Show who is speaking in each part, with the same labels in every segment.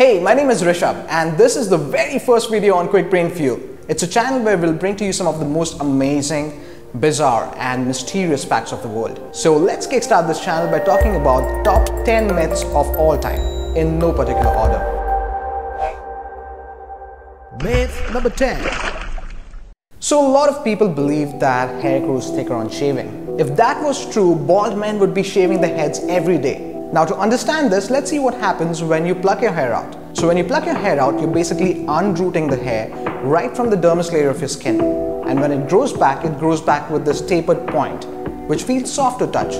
Speaker 1: Hey, my name is Rishabh and this is the very first video on Quick Brain Fuel. It's a channel where we'll bring to you some of the most amazing, bizarre and mysterious facts of the world. So let's kickstart this channel by talking about the top 10 myths of all time, in no particular order.
Speaker 2: Myth number 10.
Speaker 1: So a lot of people believe that hair grows thicker on shaving. If that was true, bald men would be shaving their heads every day. Now to understand this, let's see what happens when you pluck your hair out. So when you pluck your hair out, you're basically unrooting the hair right from the dermis layer of your skin. And when it grows back with this tapered point, which feels soft to touch.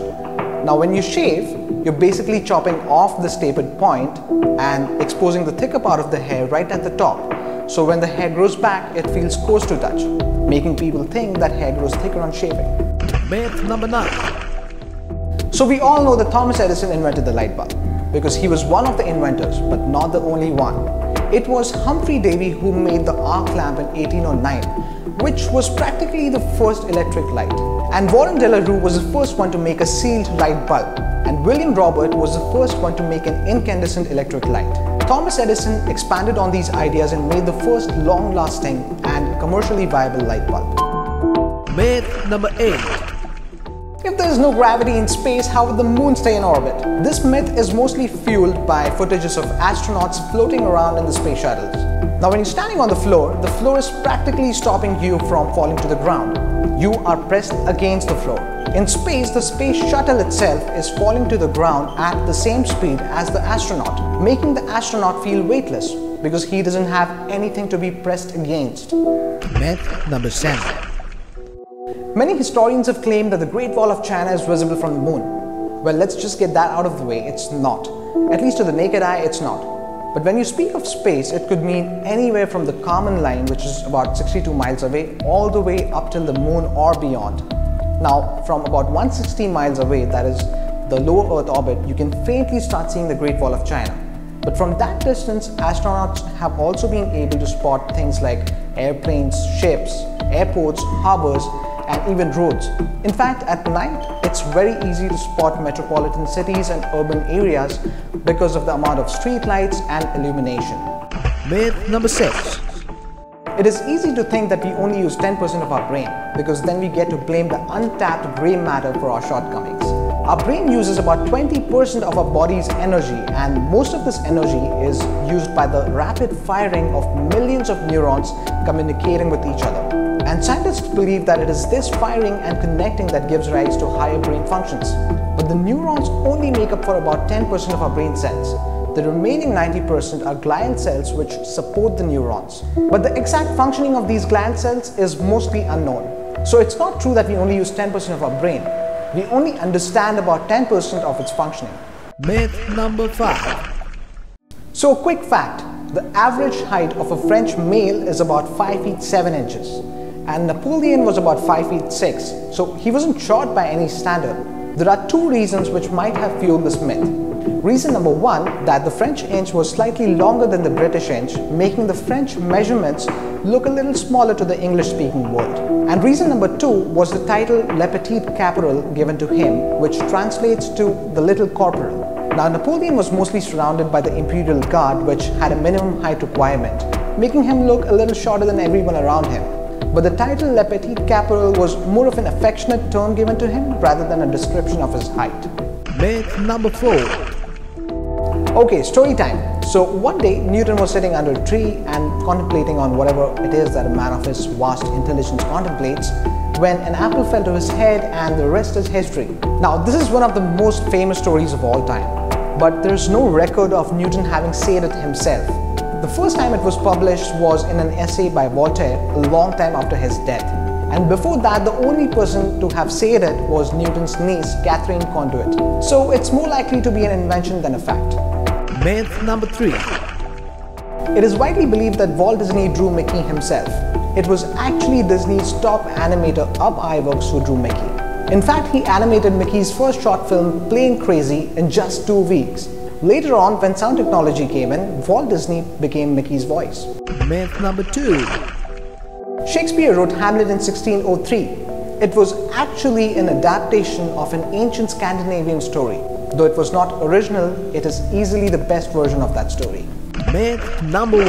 Speaker 1: Now when you shave, you're basically chopping off this tapered point and exposing the thicker part of the hair right at the top. So when the hair grows back, it feels coarse to touch, making people think that hair grows thicker on shaving.
Speaker 2: Myth number 9.
Speaker 1: So we all know that Thomas Edison invented the light bulb because he was one of the inventors, but not the only one. It was Humphrey Davy who made the arc lamp in 1809, which was practically the first electric light. And Warren de la Rue was the first one to make a sealed light bulb, and William Robert was the first one to make an incandescent electric light. Thomas Edison expanded on these ideas and made the first long-lasting and commercially viable light bulb.
Speaker 2: Myth number 8.
Speaker 1: If there is no gravity in space, how would the moon stay in orbit? This myth is mostly fueled by footages of astronauts floating around in the space shuttles. Now when you're standing on the floor is practically stopping you from falling to the ground. You are pressed against the floor. In space, the space shuttle itself is falling to the ground at the same speed as the astronaut, making the astronaut feel weightless because he doesn't have anything to be pressed against.
Speaker 2: Myth number 7.
Speaker 1: Many historians have claimed that the Great Wall of China is visible from the moon. Well, let's just get that out of the way. It's not. At least to the naked eye, it's not. But when you speak of space, it could mean anywhere from the common line, which is about 62 miles away, all the way up till the moon or beyond. Now, from about 160 miles away, that is the low Earth orbit, you can faintly start seeing the Great Wall of China. But from that distance, astronauts have also been able to spot things like airplanes, ships, airports, harbors, and even roads. In fact, at night, it's very easy to spot metropolitan cities and urban areas because of the amount of street lights and illumination.
Speaker 2: Myth number 6.
Speaker 1: It is easy to think that we only use 10% of our brain because then we get to blame the untapped gray matter for our shortcomings. Our brain uses about 20% of our body's energy, and most of this energy is used by the rapid firing of millions of neurons communicating with each other. And scientists believe that it is this firing and connecting that gives rise to higher brain functions. But the neurons only make up for about 10% of our brain cells. The remaining 90% are glial cells which support the neurons. But the exact functioning of these glial cells is mostly unknown. So it's not true that we only use 10% of our brain. We only understand about 10% of its functioning.
Speaker 2: Myth number 5.
Speaker 1: So a quick fact, the average height of a French male is about 5 feet 7 inches. And Napoleon was about 5 feet 6, so he wasn't short by any standard. There are two reasons which might have fueled this myth. Reason number 1, that the French inch was slightly longer than the British inch, making the French measurements look a little smaller to the English-speaking world. And reason number 2 was the title Le Petit Caporal given to him, which translates to the little corporal. Now Napoleon was mostly surrounded by the Imperial Guard, which had a minimum height requirement, making him look a little shorter than everyone around him. But the title Le Petit Caporal was more of an affectionate term given to him rather than a description of his height.
Speaker 2: Myth number 4.
Speaker 1: Okay, story time. So one day Newton was sitting under a tree and contemplating on whatever it is that a man of his vast intelligence contemplates when an apple fell to his head, and the rest is history. Now this is one of the most famous stories of all time, but there's no record of Newton having said it himself. The first time it was published was in an essay by Voltaire a long time after his death. And before that, the only person to have said it was Newton's niece, Catherine Conduit. So it's more likely to be an invention than a fact.
Speaker 2: Myth number 3.
Speaker 1: It is widely believed that Walt Disney drew Mickey himself. It was actually Disney's top animator Ub Iwerks who drew Mickey. In fact, he animated Mickey's first short film, Plain Crazy, in just 2 weeks. Later on, when sound technology came in, Walt Disney became Mickey's voice.
Speaker 2: Myth number 2.
Speaker 1: Shakespeare wrote Hamlet in 1603. It was actually an adaptation of an ancient Scandinavian story. Though it was not original, it is easily the best version of that story.
Speaker 2: Myth number 1.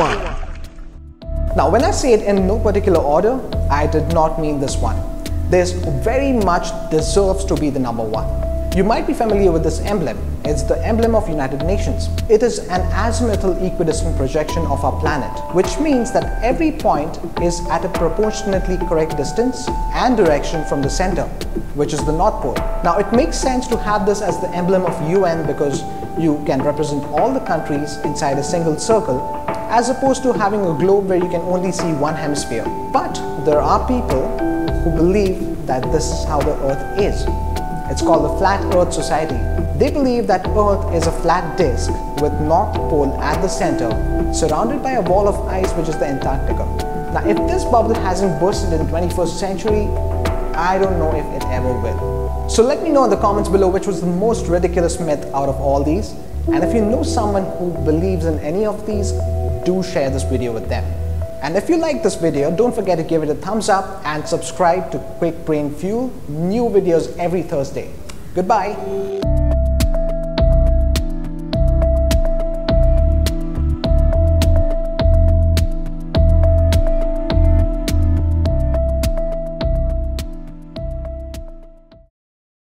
Speaker 1: Now, when I say it in no particular order, I did not mean this one. This very much deserves to be the number 1. You might be familiar with this emblem. It's the emblem of United Nations. It is an azimuthal equidistant projection of our planet, which means that every point is at a proportionately correct distance and direction from the center, which is the North Pole. Now, it makes sense to have this as the emblem of UN because you can represent all the countries inside a single circle, as opposed to having a globe where you can only see one hemisphere. But there are people who believe that this is how the Earth is. It's called the Flat Earth Society. They believe that Earth is a flat disk with North Pole at the center, surrounded by a wall of ice which is the Antarctica. Now, if this bubble hasn't bursted in the 21st century, I don't know if it ever will. So let me know in the comments below which was the most ridiculous myth out of all these. And if you know someone who believes in any of these, do share this video with them. And if you like this video, don't forget to give it a thumbs up and subscribe to Quick Brain Fuel. New videos every Thursday. Goodbye.